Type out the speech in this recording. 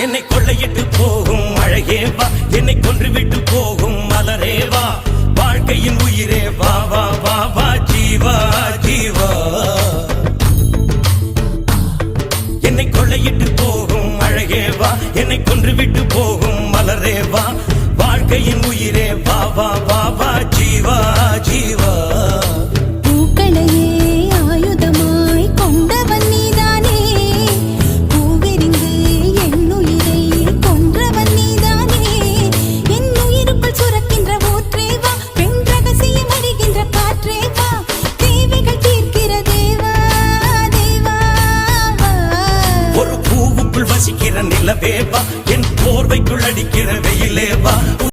என்னை கொள்ளையிட்டு போகும் அழகேவா, என்னை கொன்றுவிட்டு போகும் மலரேவா, வாழ்க்கையின் உயிரே வா வா வா வா ஜீவா ஜீவா. என்னை கொள்ளையிட்டு போகும் அழகேவா, என்னை கொன்றுவிட்டு போகும் மலரேவா, வாழ்க்கையின் உயிரே வா வா வா வா ஜீவா ஜீவா. நிலவேவா, என் போர்வைக்குள் அடிக்கிற வெயிலேவா.